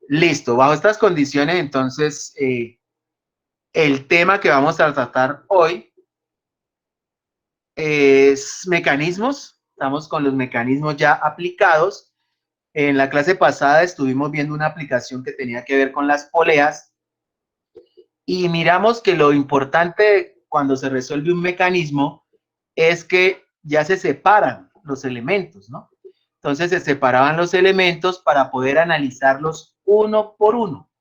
Listo, bajo estas condiciones, entonces, el tema que vamos a tratar hoy es mecanismos. Estamos con los mecanismos ya aplicados. En la clase pasada estuvimos viendo una aplicación que tenía que ver con las poleas y miramos que lo importante cuando se resuelve un mecanismo es que ya se separan los elementos, ¿no? Entonces se separaban los elementos para poder analizarlos uno por uno,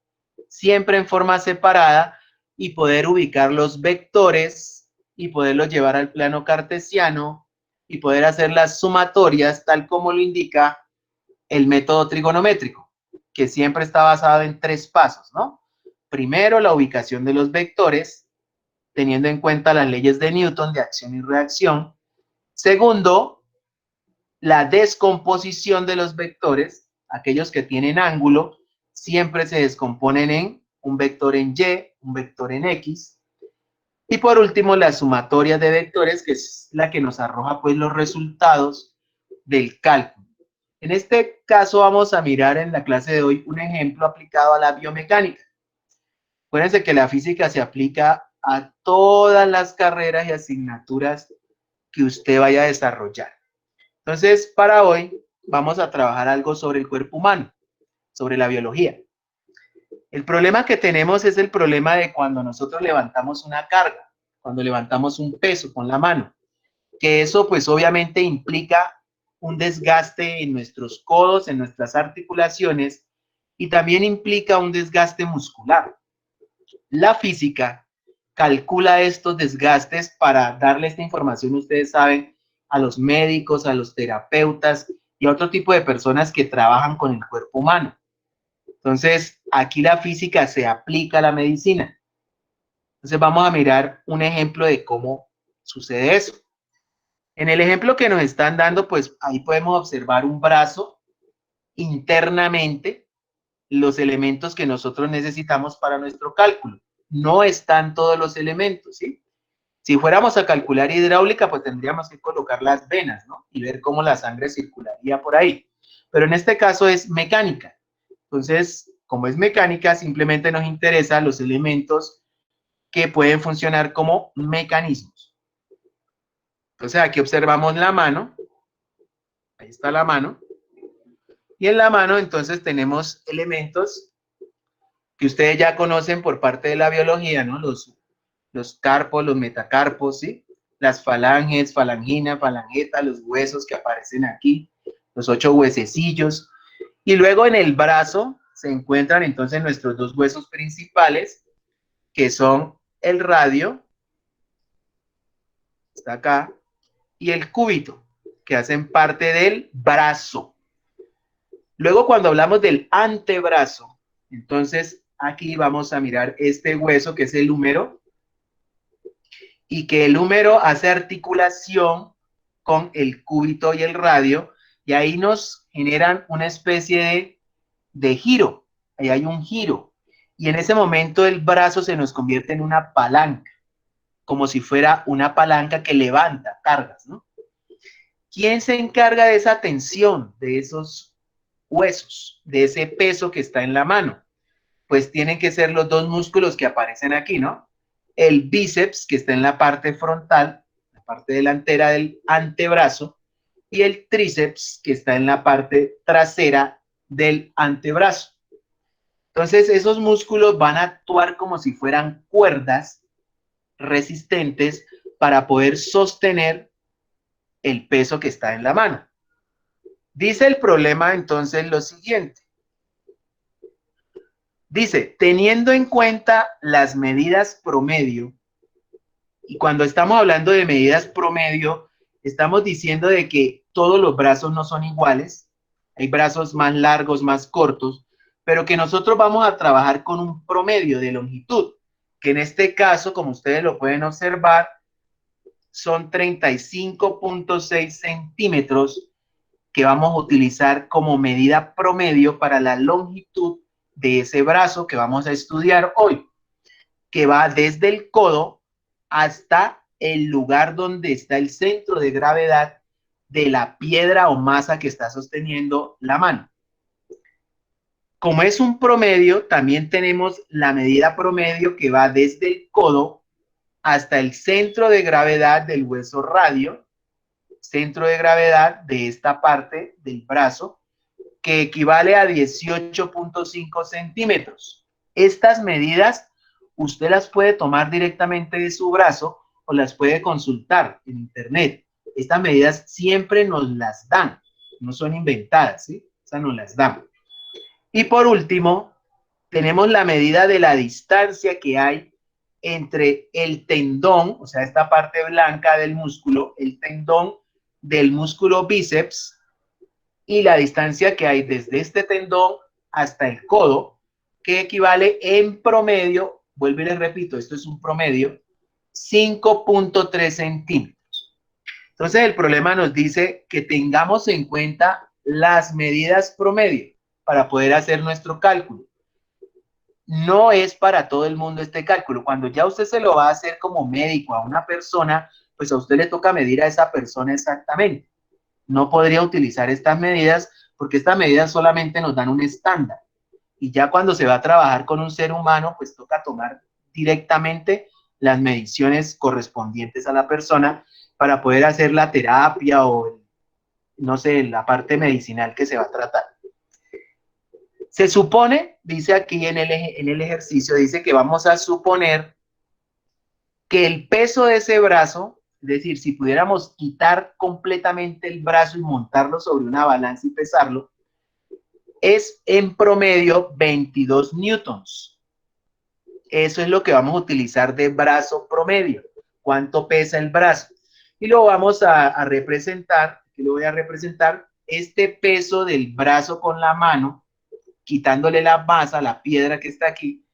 siempre en forma separada y poder ubicar los vectores y poderlos llevar al plano cartesiano y poder hacer las sumatorias tal como lo indica el método trigonométrico, que siempre está basado en tres pasos, ¿no? Primero, la ubicación de los vectores, teniendo en cuenta las leyes de Newton de acción y reacción. Segundo, la descomposición de los vectores, aquellos que tienen ángulo, siempre se descomponen en un vector en Y, un vector en X. Y por último, la sumatoria de vectores, que es la que nos arroja pues los resultados del cálculo. En este caso vamos a mirar en la clase de hoy un ejemplo aplicado a la biomecánica. Acuérdense que la física se aplica a todas las carreras y asignaturas que usted vaya a desarrollar. Entonces, para hoy vamos a trabajar algo sobre el cuerpo humano, sobre la biología. El problema que tenemos es el problema de cuando nosotros levantamos una carga, cuando levantamos un peso con la mano, que eso pues obviamente implica un desgaste en nuestros codos, en nuestras articulaciones y también implica un desgaste muscular. La física calcula estos desgastes para darle esta información, ustedes saben, a los médicos, a los terapeutas y a otro tipo de personas que trabajan con el cuerpo humano. Entonces, aquí la física se aplica a la medicina. Entonces, vamos a mirar un ejemplo de cómo sucede eso. En el ejemplo que nos están dando, pues ahí podemos observar un brazo internamente, los elementos que nosotros necesitamos para nuestro cálculo. No están todos los elementos, ¿sí? Si fuéramos a calcular hidráulica, pues tendríamos que colocar las venas, ¿no? Y ver cómo la sangre circularía por ahí. Pero en este caso es mecánica. Entonces, como es mecánica, simplemente nos interesan los elementos que pueden funcionar como mecanismos. Entonces, aquí observamos la mano. Ahí está la mano. Y en la mano, entonces, tenemos elementos que ustedes ya conocen por parte de la biología, ¿no? Los carpos, los metacarpos, ¿sí? Las falanges, falangina, falangeta, los huesos que aparecen aquí, los 8 huesecillos. Y luego en el brazo se encuentran entonces nuestros dos huesos principales, que son el radio, está acá, y el cúbito, que hacen parte del brazo. Luego cuando hablamos del antebrazo, entonces aquí vamos a mirar este hueso que es el húmero, y que el húmero hace articulación con el cúbito y el radio, y ahí nos generan una especie de giro, ahí hay un giro, y en ese momento el brazo se nos convierte en una palanca, como si fuera una palanca que levanta cargas, ¿no? ¿Quién se encarga de esa tensión, de esos huesos, de ese peso que está en la mano? Pues tienen que ser los dos músculos que aparecen aquí, ¿no? El bíceps, que está en la parte frontal, la parte delantera del antebrazo, y el tríceps, que está en la parte trasera del antebrazo. Entonces, esos músculos van a actuar como si fueran cuerdas resistentes para poder sostener el peso que está en la mano. Dice el problema entonces lo siguiente. Dice, teniendo en cuenta las medidas promedio, y cuando estamos hablando de medidas promedio, estamos diciendo de que todos los brazos no son iguales, hay brazos más largos, más cortos, pero que nosotros vamos a trabajar con un promedio de longitud, que en este caso, como ustedes lo pueden observar, son 35.6 centímetros que vamos a utilizar como medida promedio para la longitud de ese brazo que vamos a estudiar hoy, que va desde el codo hasta el lugar donde está el centro de gravedad de la piedra o masa que está sosteniendo la mano. como es un promedio, también tenemos la medida promedio que va desde el codo hasta el centro de gravedad del hueso radio, centro de gravedad de esta parte del brazo, que equivale a 18.5 centímetros. Estas medidas usted las puede tomar directamente de su brazo o las puede consultar en internet. Estas medidas siempre nos las dan, no son inventadas, ¿sí? O sea, nos las dan. Y por último, tenemos la medida de la distancia que hay entre el tendón, o sea, esta parte blanca del músculo, el tendón del músculo bíceps, y la distancia que hay desde este tendón hasta el codo, que equivale en promedio, vuelvo y les repito, esto es un promedio, 5.3 centímetros. Entonces el problema nos dice que tengamos en cuenta las medidas promedio para poder hacer nuestro cálculo. No es para todo el mundo este cálculo. Cuando ya usted se lo va a hacer como médico a una persona, pues a usted le toca medir a esa persona exactamente. No podría utilizar estas medidas porque estas medidas solamente nos dan un estándar. Y ya cuando se va a trabajar con un ser humano, pues toca tomar directamente las mediciones correspondientes a la persona para poder hacer la terapia o, no sé, la parte medicinal que se va a tratar. Se supone, dice aquí en el ejercicio, dice que vamos a suponer que el peso de ese brazo, es decir, si pudiéramos quitar completamente el brazo y montarlo sobre una balanza y pesarlo, es en promedio 22 newtons. Eso es lo que vamos a utilizar de brazo promedio. ¿Cuánto pesa el brazo? Y lo vamos a representar, aquí lo voy a representar, este peso del brazo con la mano, quitándole la masa, la piedra que está aquí,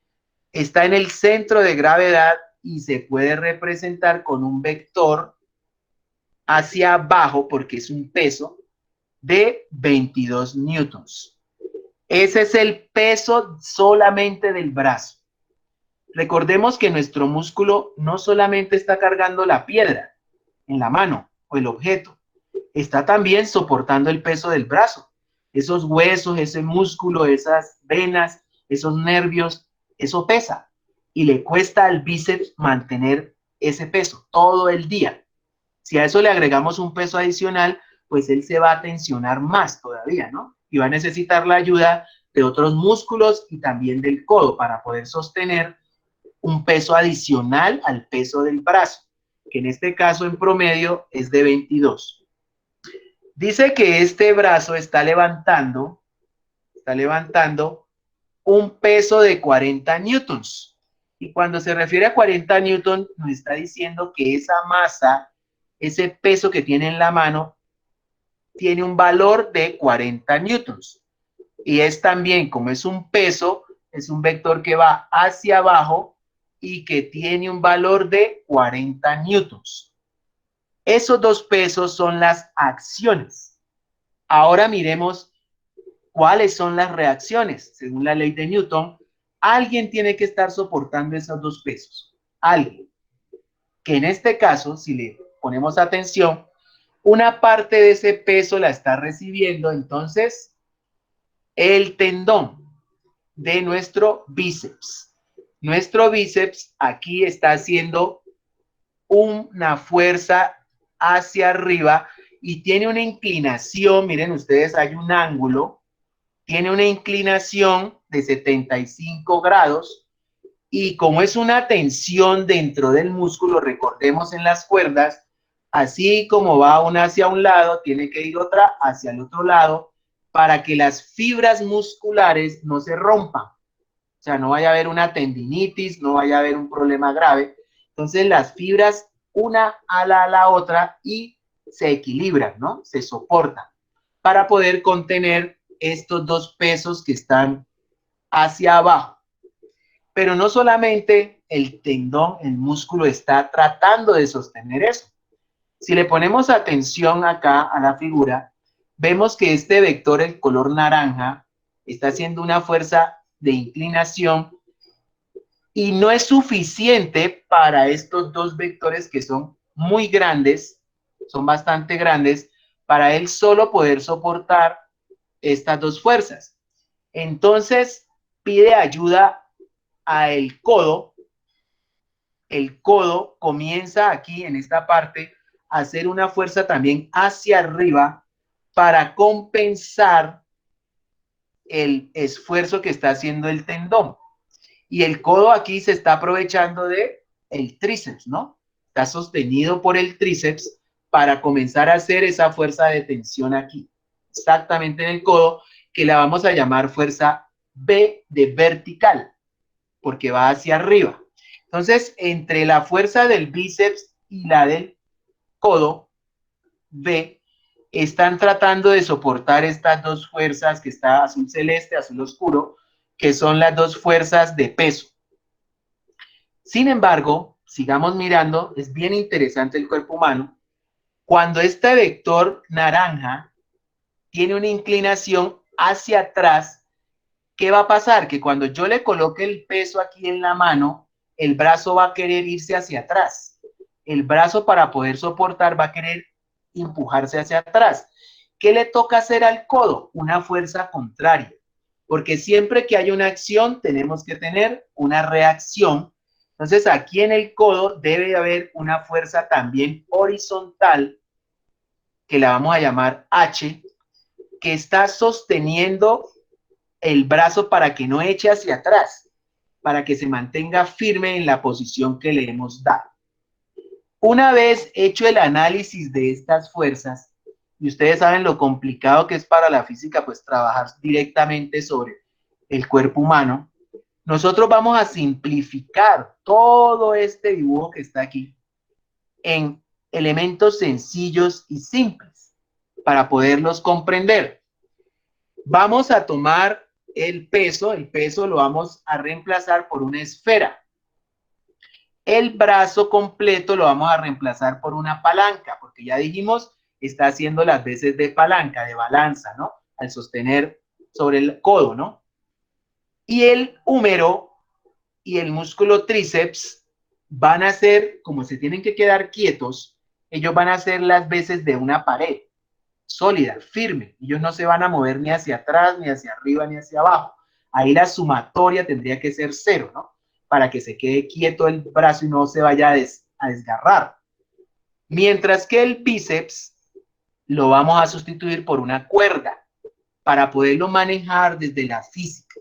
está en el centro de gravedad y se puede representar con un vector hacia abajo, porque es un peso de 22 newtons. Ese es el peso solamente del brazo. Recordemos que nuestro músculo no solamente está cargando la piedra en la mano o el objeto, está también soportando el peso del brazo. Esos huesos, ese músculo, esas venas, esos nervios, eso pesa. Y le cuesta al bíceps mantener ese peso todo el día. Si a eso le agregamos un peso adicional, pues él se va a tensionar más todavía, ¿no? Y va a necesitar la ayuda de otros músculos y también del codo para poder sostener un peso adicional al peso del brazo, que en este caso en promedio es de 22. Dice que este brazo está levantando un peso de 40 newtons. Y cuando se refiere a 40 newtons, nos está diciendo que esa masa, ese peso que tiene en la mano, tiene un valor de 40 newtons. Y es también, como es un peso, es un vector que va hacia abajo y que tiene un valor de 40 newtons. Esos dos pesos son las acciones. Ahora miremos cuáles son las reacciones. Según la ley de Newton, alguien tiene que estar soportando esos dos pesos. Alguien. Que en este caso, si le ponemos atención, una parte de ese peso la está recibiendo, entonces, el tendón de nuestro bíceps. Nuestro bíceps aquí está haciendo una fuerza hacia arriba y tiene una inclinación, miren ustedes, hay un ángulo, tiene una inclinación de 75 grados y como es una tensión dentro del músculo, recordemos en las cuerdas, así como va una hacia un lado, tiene que ir otra hacia el otro lado para que las fibras musculares no se rompan. O sea, no vaya a haber una tendinitis, no vaya a haber un problema grave. Entonces las fibras una a la otra y se equilibran, ¿no? Se soportan para poder contener estos dos pesos que están hacia abajo. Pero no solamente el tendón, el músculo está tratando de sostener eso. Si le ponemos atención acá a la figura, vemos que este vector, el color naranja, está haciendo una fuerza de inclinación y no es suficiente para estos dos vectores que son muy grandes, son bastante grandes, para él solo poder soportar estas dos fuerzas. Entonces pide ayuda al codo. El codo comienza aquí en esta parte a hacer una fuerza también hacia arriba para compensar el esfuerzo que está haciendo el tendón. Y el codo aquí se está aprovechando de el tríceps, ¿no? Está sostenido por el tríceps para comenzar a hacer esa fuerza de tensión aquí, exactamente en el codo, que la vamos a llamar fuerza B de vertical, porque va hacia arriba. Entonces, entre la fuerza del bíceps y la del codo, B, están tratando de soportar estas dos fuerzas que está azul celeste, azul oscuro, que son las dos fuerzas de peso. Sin embargo, sigamos mirando, es bien interesante el cuerpo humano. Cuando este vector naranja tiene una inclinación hacia atrás, ¿qué va a pasar? Que cuando yo le coloque el peso aquí en la mano, el brazo va a querer irse hacia atrás. El brazo, para poder soportar, va a querer empujarse hacia atrás. ¿Qué le toca hacer al codo? Una fuerza contraria. Porque siempre que hay una acción, tenemos que tener una reacción. Entonces, aquí en el codo debe haber una fuerza también horizontal, que la vamos a llamar H, que está sosteniendo el brazo para que no eche hacia atrás, para que se mantenga firme en la posición que le hemos dado. Una vez hecho el análisis de estas fuerzas, y ustedes saben lo complicado que es para la física, pues trabajar directamente sobre el cuerpo humano, nosotros vamos a simplificar todo este dibujo que está aquí en elementos sencillos y simples para poderlos comprender. Vamos a tomar el peso lo vamos a reemplazar por una esfera. El brazo completo lo vamos a reemplazar por una palanca, porque ya dijimos, está haciendo las veces de palanca, de balanza, ¿no? Al sostener sobre el codo, ¿no? Y el húmero y el músculo tríceps van a ser, como se tienen que quedar quietos, ellos van a hacer las veces de una pared sólida, firme. Ellos no se van a mover ni hacia atrás, ni hacia arriba, ni hacia abajo. Ahí la sumatoria tendría que ser cero, ¿no? Para que se quede quieto el brazo y no se vaya a desgarrar. Mientras que el bíceps lo vamos a sustituir por una cuerda para poderlo manejar desde la física.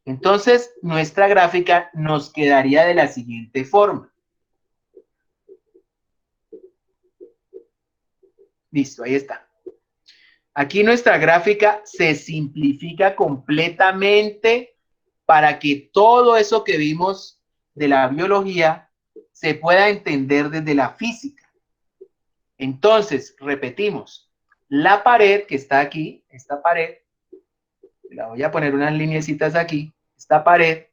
Entonces, nuestra gráfica nos quedaría de la siguiente forma. Listo, ahí está. Aquí nuestra gráfica se simplifica completamente para que todo eso que vimos de la biología se pueda entender desde la física. Entonces, repetimos, la pared que está aquí, esta pared, la voy a poner unas lineecitas aquí, esta pared,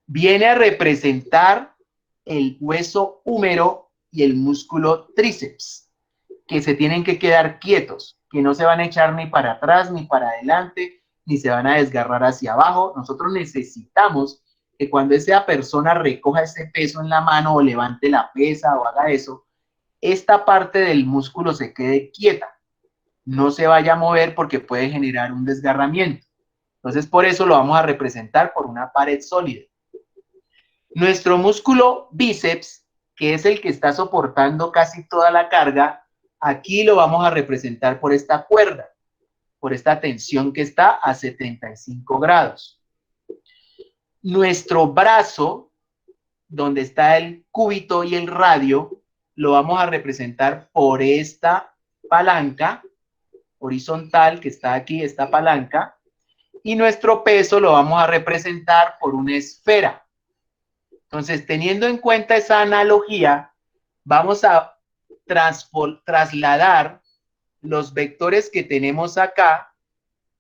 viene a representar el hueso húmero y el músculo tríceps, que se tienen que quedar quietos, que no se van a echar ni para atrás ni para adelante, ni se van a desgarrar hacia abajo. Nosotros necesitamos que cuando esa persona recoja ese peso en la mano o levante la pesa o haga eso, esta parte del músculo se quede quieta, no se vaya a mover porque puede generar un desgarramiento. Entonces, por eso lo vamos a representar por una pared sólida. Nuestro músculo bíceps, que es el que está soportando casi toda la carga, aquí lo vamos a representar por esta cuerda, por esta tensión que está a 75 grados. Nuestro brazo, donde está el cúbito y el radio, lo vamos a representar por esta palanca horizontal que está aquí, esta palanca, y nuestro peso lo vamos a representar por una esfera. Entonces, teniendo en cuenta esa analogía, vamos a trasladar los vectores que tenemos acá,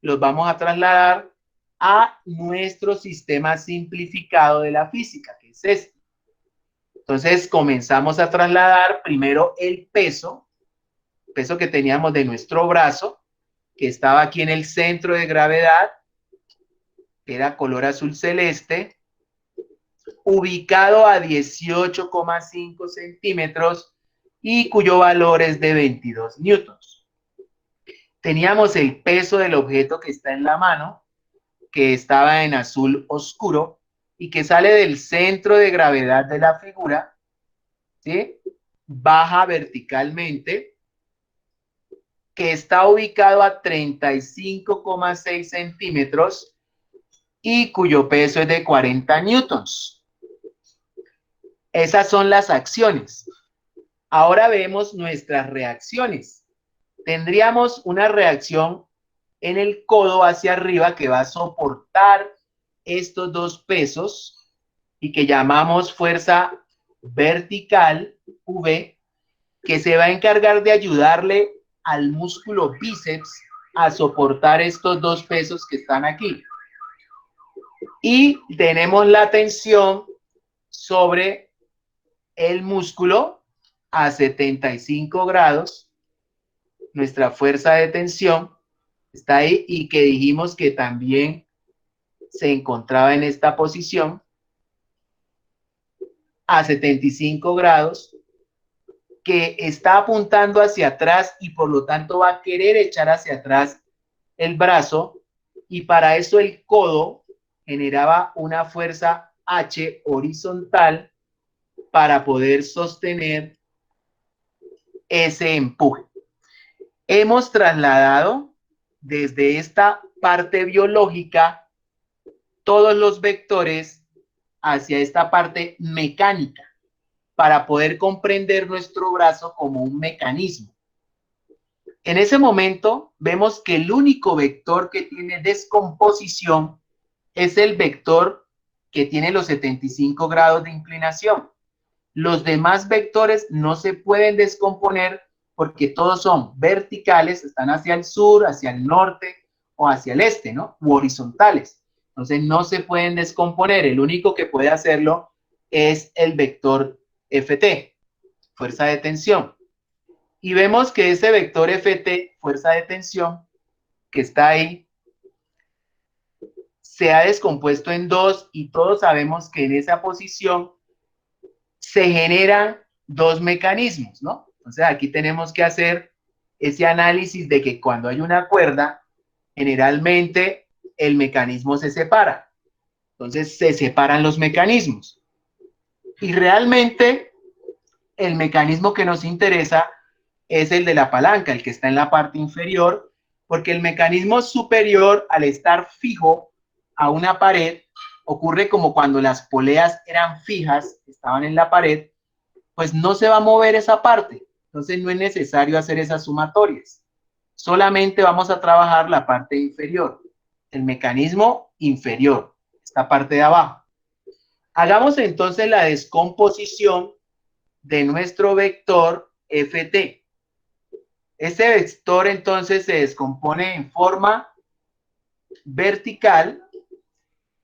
los vamos a trasladar a nuestro sistema simplificado de la física, que es este. Entonces, comenzamos a trasladar primero el peso que teníamos de nuestro brazo, que estaba aquí en el centro de gravedad, que era color azul celeste, ubicado a 18,5 centímetros y cuyo valor es de 22 newtons. Teníamos el peso del objeto que está en la mano, que estaba en azul oscuro y que sale del centro de gravedad de la figura, ¿sí? Baja verticalmente, que está ubicado a 35,6 centímetros y cuyo peso es de 40 newtons. Esas son las acciones. Ahora vemos nuestras reacciones. Tendríamos una reacción en el codo hacia arriba que va a soportar estos dos pesos y que llamamos fuerza vertical, V, que se va a encargar de ayudarle al músculo bíceps a soportar estos dos pesos que están aquí. Y tenemos la tensión sobre el músculo a 75 grados. Nuestra fuerza de tensión está ahí y que dijimos que también se encontraba en esta posición a 75 grados, que está apuntando hacia atrás y por lo tanto va a querer echar hacia atrás el brazo, y para eso el codo generaba una fuerza H horizontal para poder sostener ese empuje. Hemos trasladado desde esta parte biológica todos los vectores hacia esta parte mecánica para poder comprender nuestro brazo como un mecanismo. En ese momento vemos que el único vector que tiene descomposición es el vector que tiene los 75 grados de inclinación. Los demás vectores no se pueden descomponer porque todos son verticales, están hacia el sur, hacia el norte o hacia el este, ¿no? U horizontales. Entonces no se pueden descomponer. El único que puede hacerlo es el vector Ft, fuerza de tensión. Y vemos que ese vector Ft, fuerza de tensión, que está ahí, se ha descompuesto en dos y todos sabemos que en esa posición se generan dos mecanismos, ¿no? Entonces aquí tenemos que hacer ese análisis de que cuando hay una cuerda, generalmente el mecanismo se separa. Entonces se separan los mecanismos. Y realmente el mecanismo que nos interesa es el de la palanca, el que está en la parte inferior, porque el mecanismo superior, al estar fijo a una pared, ocurre como cuando las poleas eran fijas, estaban en la pared, pues no se va a mover esa parte. Entonces no es necesario hacer esas sumatorias. Solamente vamos a trabajar la parte inferior, el mecanismo inferior, esta parte de abajo. Hagamos entonces la descomposición de nuestro vector Ft. Ese vector entonces se descompone en forma vertical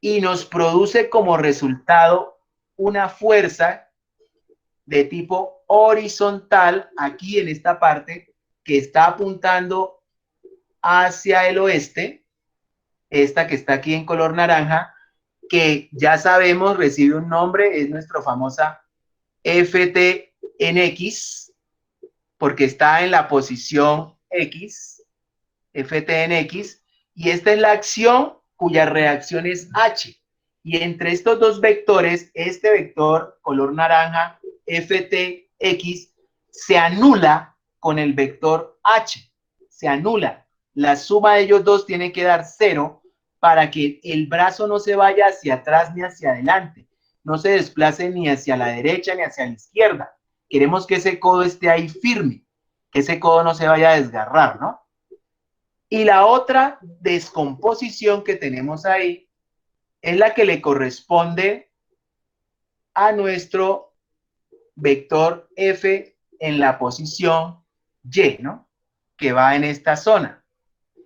y nos produce como resultado una fuerza de tipo horizontal aquí en esta parte que está apuntando hacia el oeste, esta que está aquí en color naranja, que ya sabemos recibe un nombre, es nuestra famosa Ft en X, porque está en la posición X, Ft en X, y esta es la acción cuya reacción es H. Y entre estos dos vectores, este vector color naranja, Ftx, se anula con el vector H. Se anula. La suma de ellos dos tiene que dar 0 para que el brazo no se vaya hacia atrás ni hacia adelante. No se desplace ni hacia la derecha ni hacia la izquierda. Queremos que ese codo esté ahí firme, que ese codo no se vaya a desgarrar, ¿no? Y la otra descomposición que tenemos ahí es la que le corresponde a nuestro vector F en la posición Y, ¿no? Que va en esta zona.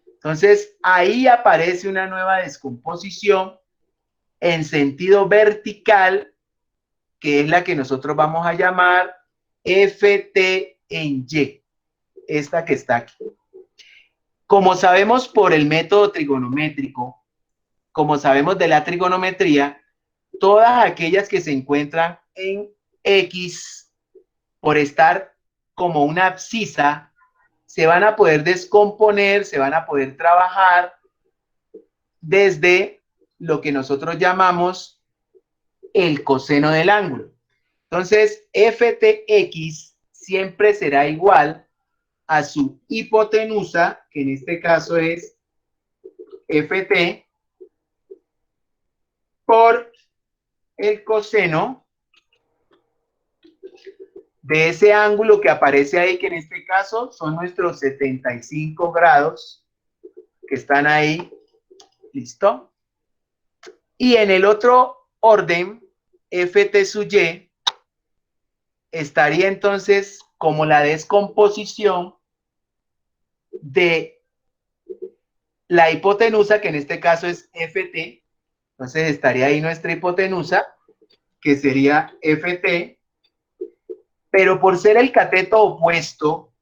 Entonces, ahí aparece una nueva descomposición en sentido vertical, que es la que nosotros vamos a llamar Ft en Y, esta que está aquí. Como sabemos por el método trigonométrico, como sabemos de la trigonometría, todas aquellas que se encuentran en X, por estar como una abscisa, se van a poder descomponer, se van a poder trabajar desde lo que nosotros llamamos el coseno del ángulo. Entonces, ftx siempre será igual a su hipotenusa, que en este caso es ft, por el coseno de ese ángulo que aparece ahí, que en este caso son nuestros 75 grados que están ahí. ¿Listo? Y en el otro orden, ft sub y estaría entonces como la descomposición de la hipotenusa, que en este caso es ft. Entonces estaría ahí nuestra hipotenusa, que sería ft, pero por ser el cateto opuesto,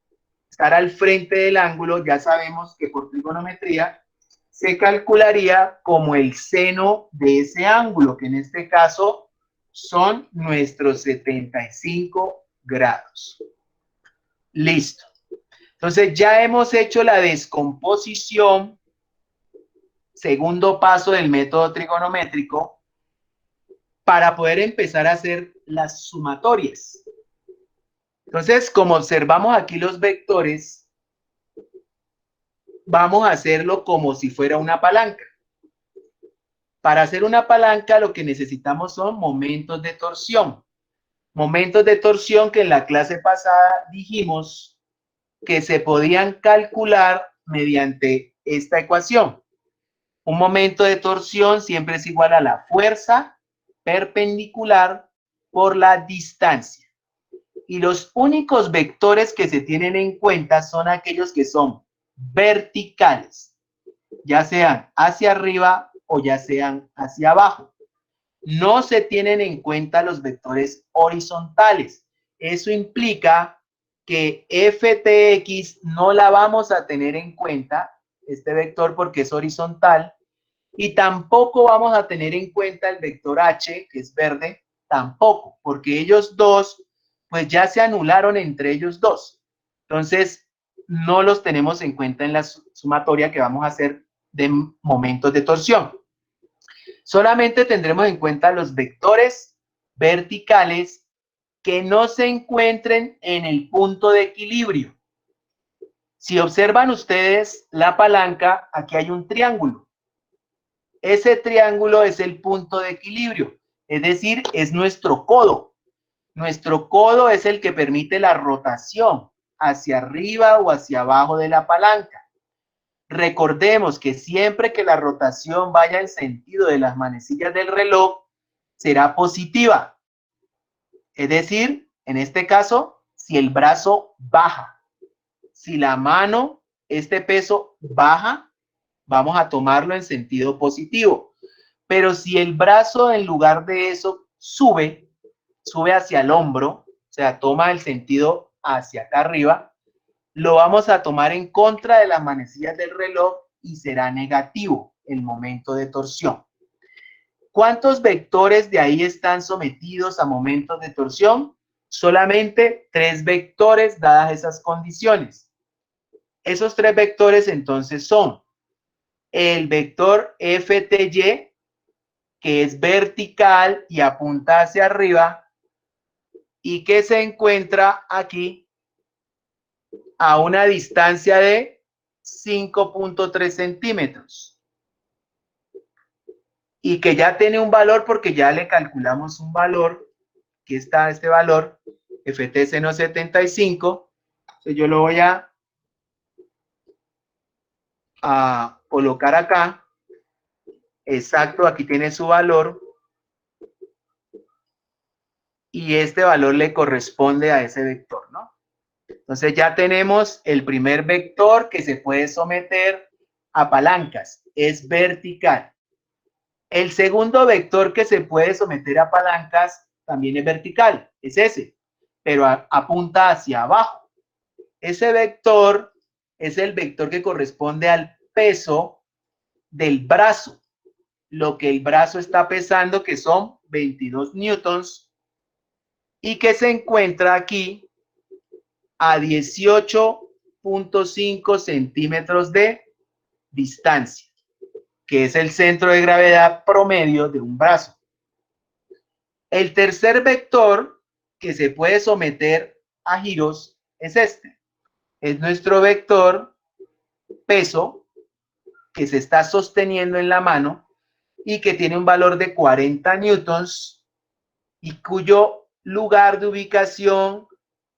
estar al frente del ángulo, ya sabemos que por trigonometría se calcularía como el seno de ese ángulo, que en este caso son nuestros 75 grados. Listo. Entonces ya hemos hecho la descomposición, segundo paso del método trigonométrico, para poder empezar a hacer las sumatorias. Entonces, como observamos aquí los vectores, vamos a hacerlo como si fuera una palanca. Para hacer una palanca lo que necesitamos son momentos de torsión. Momentos de torsión que en la clase pasada dijimos que se podían calcular mediante esta ecuación. Un momento de torsión siempre es igual a la fuerza perpendicular por la distancia. Y los únicos vectores que se tienen en cuenta son aquellos que son verticales, ya sean hacia arriba o ya sean hacia abajo. No se tienen en cuenta los vectores horizontales. Eso implica que ftx no la vamos a tener en cuenta, este vector, porque es horizontal, y tampoco vamos a tener en cuenta el vector h, que es verde, tampoco, porque ellos dos, pues ya se anularon entre ellos dos. Entonces, no los tenemos en cuenta en la sumatoria que vamos a hacer de momentos de torsión. Solamente tendremos en cuenta los vectores verticales que no se encuentren en el punto de equilibrio. Si observan ustedes la palanca, aquí hay un triángulo. Ese triángulo es el punto de equilibrio, es decir, es nuestro codo. Nuestro codo es el que permite la rotación hacia arriba o hacia abajo de la palanca. Recordemos que siempre que la rotación vaya en sentido de las manecillas del reloj, será positiva. Es decir, en este caso, si el brazo baja, si la mano, este peso baja, vamos a tomarlo en sentido positivo. Pero si el brazo en lugar de eso sube hacia el hombro, o sea, toma el sentido hacia acá arriba, lo vamos a tomar en contra de las manecillas del reloj y será negativo el momento de torsión. ¿Cuántos vectores de ahí están sometidos a momentos de torsión? Solamente 3 vectores dadas esas condiciones. Esos 3 vectores entonces son el vector FTY, que es vertical y apunta hacia arriba, y que se encuentra aquí a una distancia de 5.3 centímetros. Y que ya tiene un valor porque ya le calculamos un valor, aquí está este valor, FT seno 75. Entonces yo lo voy a colocar acá. Exacto, aquí tiene su valor. Y este valor le corresponde a ese vector, ¿no? Entonces ya tenemos el primer vector que se puede someter a palancas, es vertical. El segundo vector que se puede someter a palancas también es vertical, es ese, pero apunta hacia abajo. Ese vector es el vector que corresponde al peso del brazo, lo que el brazo está pesando, que son 22 newtons, y que se encuentra aquí a 18.5 centímetros de distancia. que es el centro de gravedad promedio de un brazo. El tercer vector que se puede someter a giros es este. Es nuestro vector peso que se está sosteniendo en la mano y que tiene un valor de 40 newtons y cuyo lugar de ubicación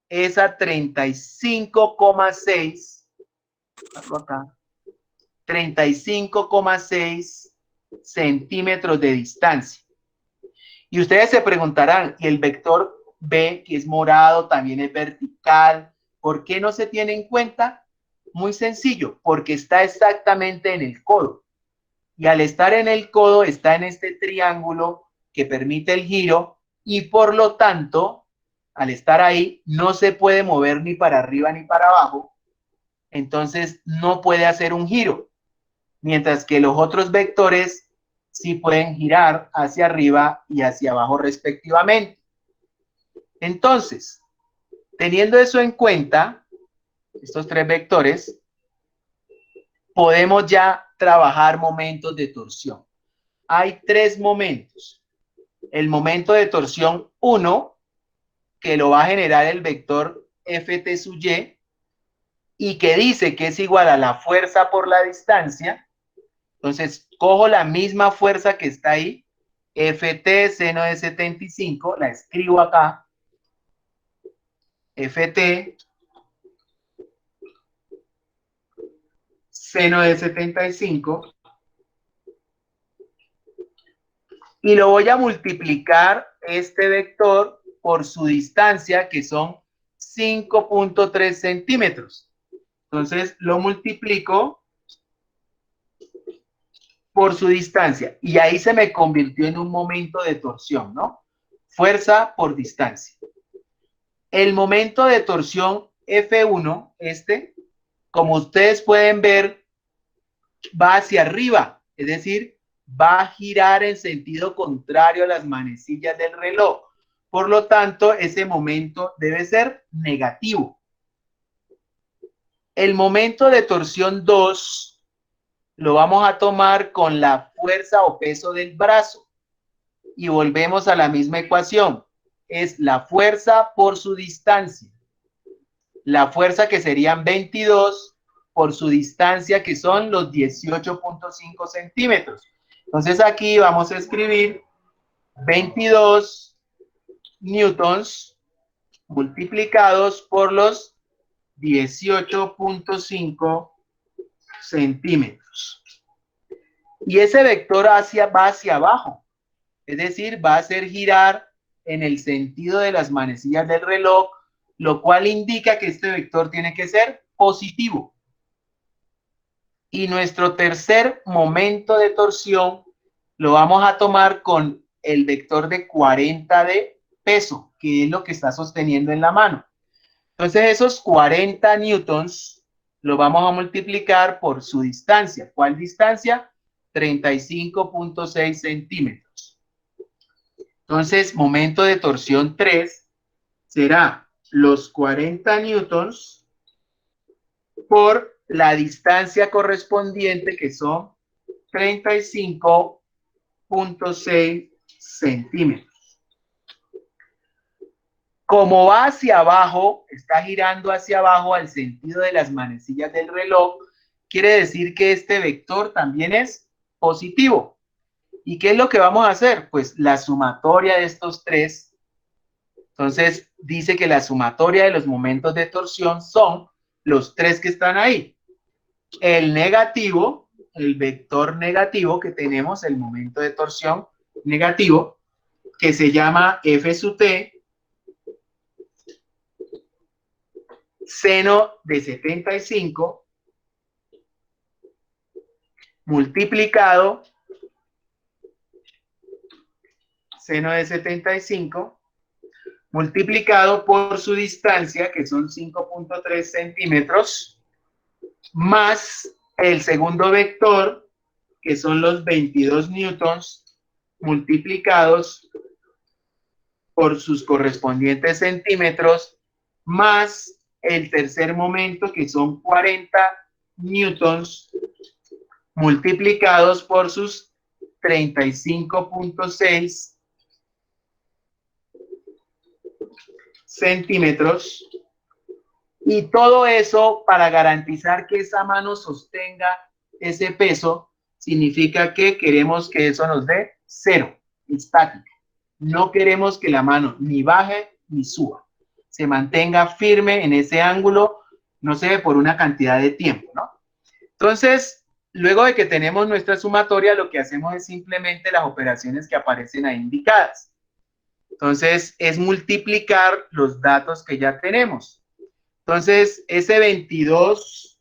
es a 35,6, 35,6 centímetros de distancia. Y ustedes se preguntarán, ¿y el vector B, que es morado, también es vertical? ¿Por qué no se tiene en cuenta? Muy sencillo, porque está exactamente en el codo. Y al estar en el codo está en este triángulo que permite el giro y por lo tanto, al estar ahí, no se puede mover ni para arriba ni para abajo. Entonces no puede hacer un giro. Mientras que los otros vectores sí pueden girar hacia arriba y hacia abajo respectivamente. Entonces, teniendo eso en cuenta, estos tres vectores, podemos ya trabajar momentos de torsión. Hay tres momentos. El momento de torsión 1, que lo va a generar el vector Ft sub y, y que dice que es igual a la fuerza por la distancia. Entonces, cojo la misma fuerza que está ahí, Ft seno de 75, la escribo acá, Ft seno de 75, y lo voy a multiplicar este vector por su distancia, que son 5.3 centímetros. Entonces, lo multiplico por su distancia, y ahí se me convirtió en un momento de torsión, ¿no? Fuerza por distancia. El momento de torsión F1, como ustedes pueden ver, va hacia arriba, es decir, va a girar en sentido contrario a las manecillas del reloj. Por lo tanto, ese momento debe ser negativo. El momento de torsión 2 lo vamos a tomar con la fuerza o peso del brazo. Y volvemos a la misma ecuación. Es la fuerza por su distancia. La fuerza que serían 22 por su distancia, que son los 18.5 centímetros. Entonces aquí vamos a escribir 22 newtons multiplicados por los 18.5 centímetros. Y ese vector va hacia abajo, es decir, va a hacer girar en el sentido de las manecillas del reloj, lo cual indica que este vector tiene que ser positivo. Y nuestro tercer momento de torsión lo vamos a tomar con el vector de 40 de peso, que es lo que está sosteniendo en la mano. Entonces esos 40 newtons lo vamos a multiplicar por su distancia. ¿Cuál distancia? 35.6 centímetros. Entonces, momento de torsión 3 será los 40 newtons por la distancia correspondiente, que son 35.6 centímetros. Como va hacia abajo, está girando hacia abajo al sentido de las manecillas del reloj, quiere decir que este vector también es positivo. ¿Y qué es lo que vamos a hacer? Pues la sumatoria de estos tres. Entonces, dice que la sumatoria de los momentos de torsión son los tres que están ahí. El negativo, el vector negativo que tenemos, el momento de torsión negativo, que se llama F sub t, seno de 75, multiplicado, seno de 75, multiplicado por su distancia, que son 5.3 centímetros, más el segundo vector, que son los 22 newtons, multiplicados por sus correspondientes centímetros, más el tercer momento, que son 40 newtons, multiplicados por sus 35.6 centímetros. Y todo eso para garantizar que esa mano sostenga ese peso, significa que queremos que eso nos dé 0, estática. No queremos que la mano ni baje ni suba. Se mantenga firme en ese ángulo, no sé, por una cantidad de tiempo, ¿no? Entonces, luego de que tenemos nuestra sumatoria, lo que hacemos es simplemente las operaciones que aparecen ahí indicadas. Entonces, es multiplicar los datos que ya tenemos. Entonces, ese 22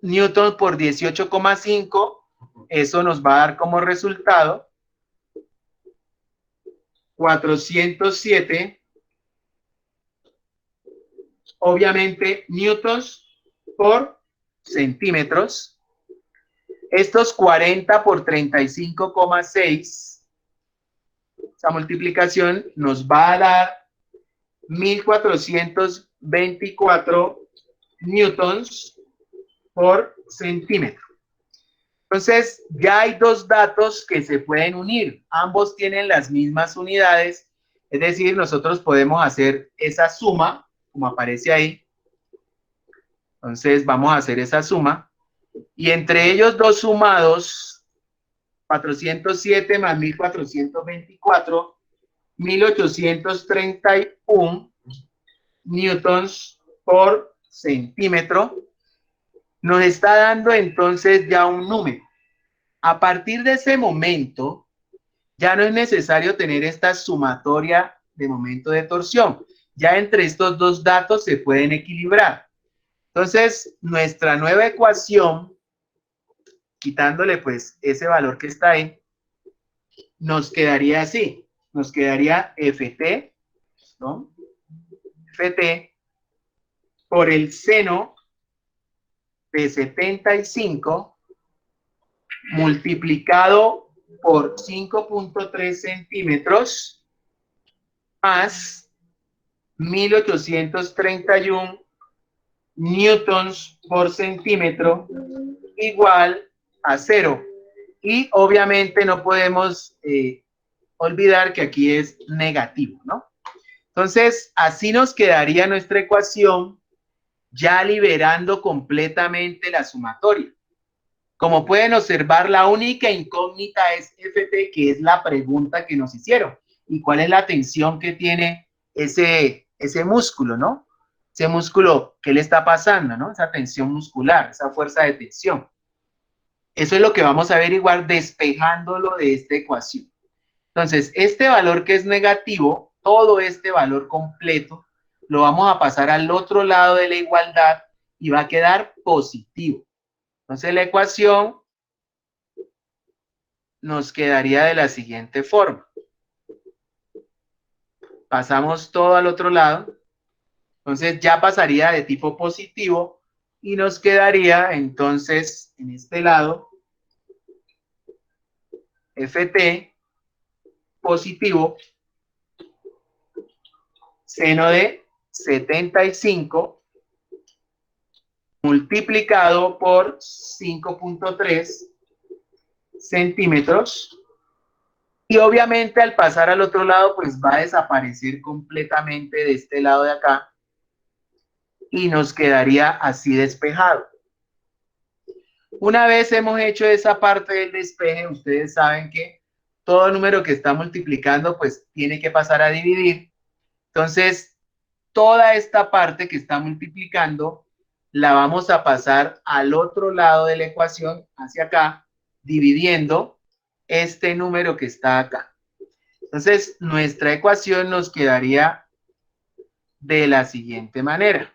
newton por 18,5, eso nos va a dar como resultado 407, obviamente, newtons por centímetros. Estos 40 por 35,6, esa multiplicación nos va a dar 1424 newtons por centímetro. Entonces, ya hay dos datos que se pueden unir. Ambos tienen las mismas unidades. Es decir, nosotros podemos hacer esa suma, como aparece ahí. Entonces, vamos a hacer esa suma. Y entre ellos dos sumados, 407 más 1424, 1831 newtons por centímetro, nos está dando entonces ya un número. A partir de ese momento, ya no es necesario tener esta sumatoria de momento de torsión. Ya entre estos dos datos se pueden equilibrar. Entonces, nuestra nueva ecuación, quitándole pues ese valor que está ahí, nos quedaría así. Nos quedaría Ft, ¿no? Ft por el seno de 75 multiplicado por 5.3 centímetros más 1831 newtons por centímetro igual a 0. Y obviamente no podemos olvidar que aquí es negativo, ¿no? Entonces, así nos quedaría nuestra ecuación, ya liberando completamente la sumatoria. Como pueden observar, la única incógnita es Ft, que es la pregunta que nos hicieron. ¿Y cuál es la tensión que tiene ese músculo, no? Ese músculo, ¿qué le está pasando, no? Esa tensión muscular, esa fuerza de tensión. Eso es lo que vamos a averiguar despejándolo de esta ecuación. Entonces, este valor que es negativo, todo este valor completo, lo vamos a pasar al otro lado de la igualdad y va a quedar positivo. Entonces, la ecuación nos quedaría de la siguiente forma. Pasamos todo al otro lado. Entonces, ya pasaría de tipo positivo y nos quedaría entonces en este lado Ft positivo seno de 75 multiplicado por 5.3 centímetros. Y obviamente al pasar al otro lado, pues va a desaparecer completamente de este lado de acá y nos quedaría así despejado. Una vez hemos hecho esa parte del despeje, ustedes saben que todo número que está multiplicando, pues tiene que pasar a dividir. Entonces, toda esta parte que está multiplicando, la vamos a pasar al otro lado de la ecuación, hacia acá, dividiendo este número que está acá. Entonces, nuestra ecuación nos quedaría de la siguiente manera.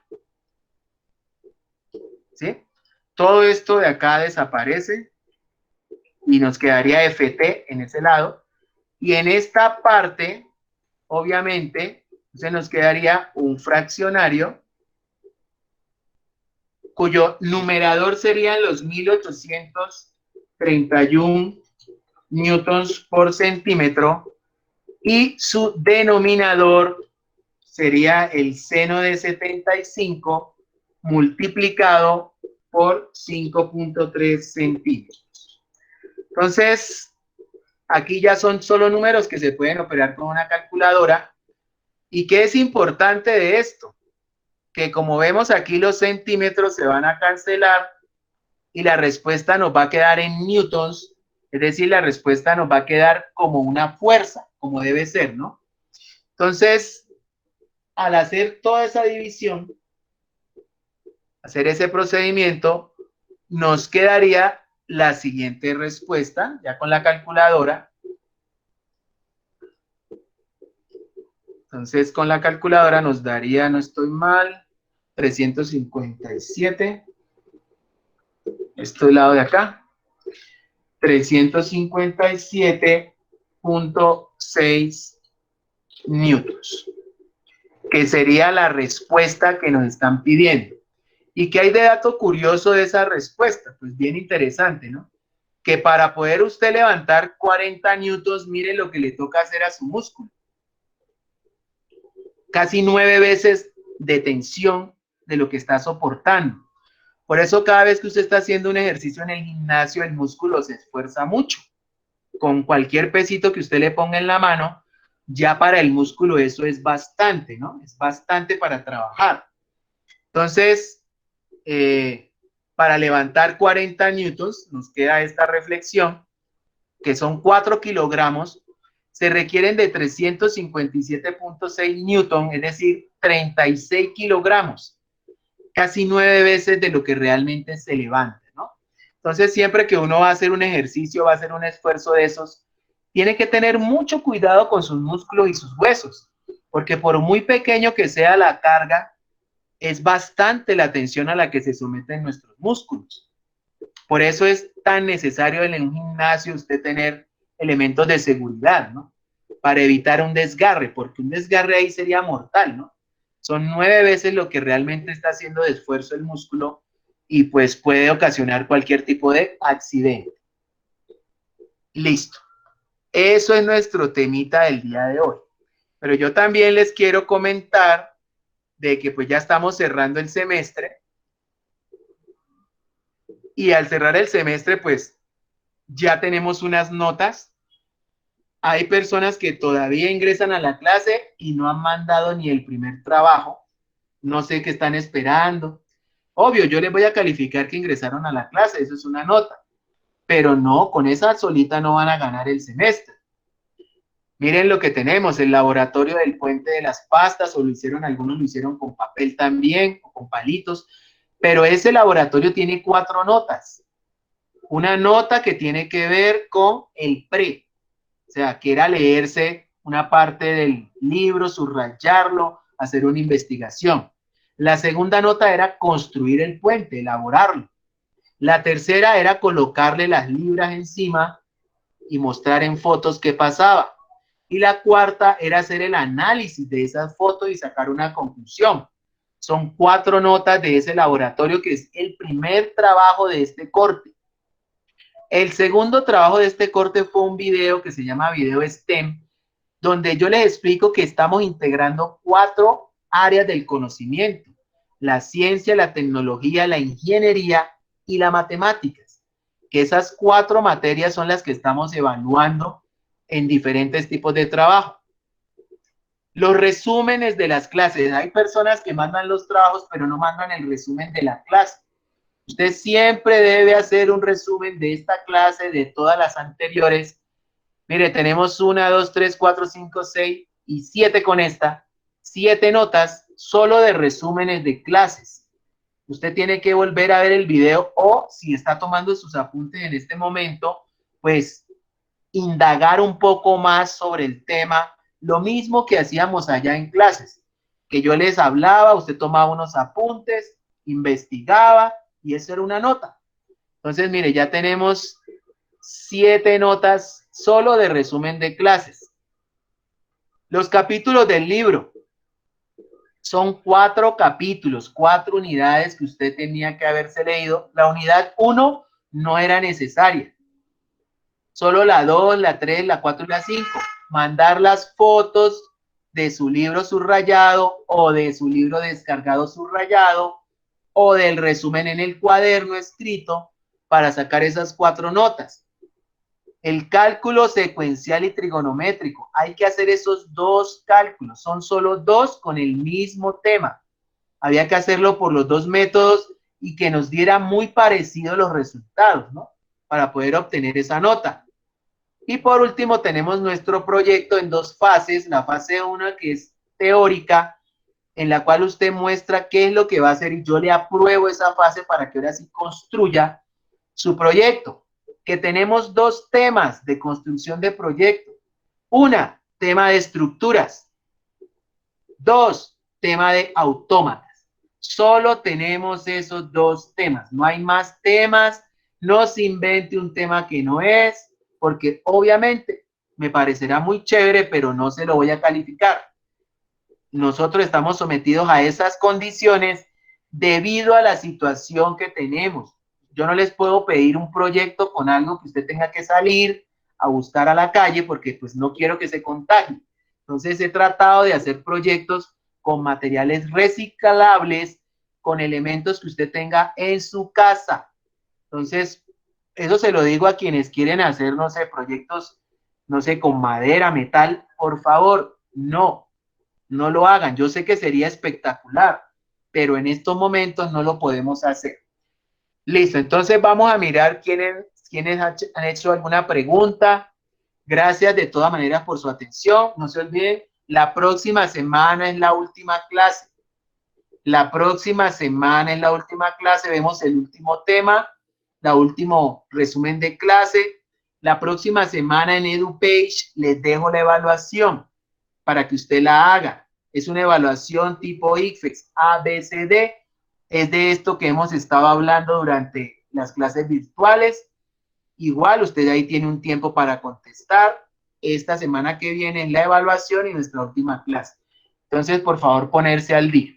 ¿Sí? Todo esto de acá desaparece y nos quedaría Ft en ese lado. Y en esta parte, obviamente, se nos quedaría un fraccionario cuyo numerador serían los 1831 newtons por centímetro y su denominador sería el seno de 75 multiplicado por 5.3 centímetros. Entonces, aquí ya son solo números que se pueden operar con una calculadora. ¿Y qué es importante de esto? Que como vemos aquí los centímetros se van a cancelar y la respuesta nos va a quedar en newtons, es decir, la respuesta nos va a quedar como una fuerza, como debe ser, ¿no? Entonces, al hacer toda esa división, hacer ese procedimiento, nos quedaría la siguiente respuesta, ya con la calculadora. Entonces, con la calculadora nos daría, no estoy mal, 357. Esto del lado de acá. 357.6 newtons, que sería la respuesta que nos están pidiendo. ¿Y qué hay de dato curioso de esa respuesta? Pues bien interesante, ¿no? Que para poder usted levantar 40 newtons, mire lo que le toca hacer a su músculo. Casi 9 veces de tensión de lo que está soportando. Por eso cada vez que usted está haciendo un ejercicio en el gimnasio, el músculo se esfuerza mucho. Con cualquier pesito que usted le ponga en la mano, ya para el músculo eso es bastante, ¿no? Es bastante para trabajar. Entonces, para levantar 40 newtons, nos queda esta reflexión, que son 4 kilogramos, se requieren de 357.6 newton, es decir, 36 kilogramos, casi 9 veces de lo que realmente se levanta, ¿no? Entonces, siempre que uno va a hacer un ejercicio, va a hacer un esfuerzo de esos, tiene que tener mucho cuidado con sus músculos y sus huesos, porque por muy pequeño que sea la carga, es bastante la tensión a la que se someten nuestros músculos. Por eso es tan necesario en un gimnasio usted tener elementos de seguridad, ¿no? Para evitar un desgarre, porque un desgarre ahí sería mortal, ¿no? Son 9 veces lo que realmente está haciendo de esfuerzo el músculo y pues puede ocasionar cualquier tipo de accidente. Listo. Eso es nuestro temita del día de hoy. Pero yo también les quiero comentar de que pues ya estamos cerrando el semestre y al cerrar el semestre pues ya tenemos unas notas. Hay personas que todavía ingresan a la clase y no han mandado ni el primer trabajo. No sé qué están esperando. Obvio, yo les voy a calificar que ingresaron a la clase, eso es una nota. Pero no, con esa solita no van a ganar el semestre. Miren lo que tenemos, el laboratorio del puente de las pastas, o lo hicieron, algunos lo hicieron con papel también, o con palitos, pero ese laboratorio tiene 4 notas. Una nota que tiene que ver con el pre, o sea, que era leerse una parte del libro, subrayarlo, hacer una investigación. La segunda nota era construir el puente, elaborarlo. La tercera era colocarle las libras encima y mostrar en fotos qué pasaba. Y la cuarta era hacer el análisis de esas fotos y sacar una conclusión. Son 4 notas de ese laboratorio que es el primer trabajo de este corte. El segundo trabajo de este corte fue un video que se llama Video STEM, donde yo les explico que estamos integrando 4 áreas del conocimiento: la ciencia, la tecnología, la ingeniería y la matemáticas. Que esas 4 materias son las que estamos evaluando en diferentes tipos de trabajo. Los resúmenes de las clases. Hay personas que mandan los trabajos, pero no mandan el resumen de la clase. Usted siempre debe hacer un resumen de esta clase, de todas las anteriores. Mire, tenemos 1, 2, 3, 4, 5, 6 y 7 con esta. 7 notas solo de resúmenes de clases. Usted tiene que volver a ver el video o si está tomando sus apuntes en este momento, pues indagar un poco más sobre el tema. Lo mismo que hacíamos allá en clases, que yo les hablaba, usted tomaba unos apuntes, investigaba y eso era una nota. Entonces, mire, ya tenemos 7 notas solo de resumen de clases. Los capítulos del libro son 4 capítulos, 4 unidades que usted tenía que haberse leído. La unidad 1 no era necesaria. Solo la 2, la 3, la 4 y la 5. Mandar las fotos de su libro subrayado o de su libro descargado subrayado o del resumen en el cuaderno escrito para sacar esas 4 notas. El cálculo secuencial y trigonométrico, hay que hacer esos 2 cálculos, son solo 2 con el mismo tema. Había que hacerlo por los 2 métodos y que nos diera muy parecidos los resultados, ¿no? Para poder obtener esa nota. Y por último tenemos nuestro proyecto en 2 fases, la fase 1 que es teórica, en la cual usted muestra qué es lo que va a hacer y yo le apruebo esa fase para que ahora sí construya su proyecto. Que tenemos 2 temas de construcción de proyecto. Una, tema de estructuras. 2, tema de autómatas. Solo tenemos esos 2 temas. No hay más temas. No se invente un tema que no es, porque obviamente me parecerá muy chévere, pero no se lo voy a calificar. Nosotros estamos sometidos a esas condiciones debido a la situación que tenemos. Yo no les puedo pedir un proyecto con algo que usted tenga que salir a buscar a la calle porque pues no quiero que se contagie. Entonces he tratado de hacer proyectos con materiales reciclables, con elementos que usted tenga en su casa. Entonces, eso se lo digo a quienes quieren hacer, no sé, proyectos, no sé, con madera, metal, por favor, no lo hagan. Yo sé que sería espectacular, pero en estos momentos no lo podemos hacer. Listo, entonces vamos a mirar quiénes han hecho alguna pregunta. Gracias de todas maneras por su atención. No se olviden, la próxima semana es la última clase. La próxima semana es la última clase. Vemos el último tema, el último resumen de clase. La próxima semana en EduPage les dejo la evaluación para que usted la haga. Es una evaluación tipo ICFES, ABCD. Es de esto que hemos estado hablando durante las clases virtuales. Igual usted ahí tiene un tiempo para contestar. Esta semana que viene es la evaluación y nuestra última clase. Entonces, por favor, ponerse al día.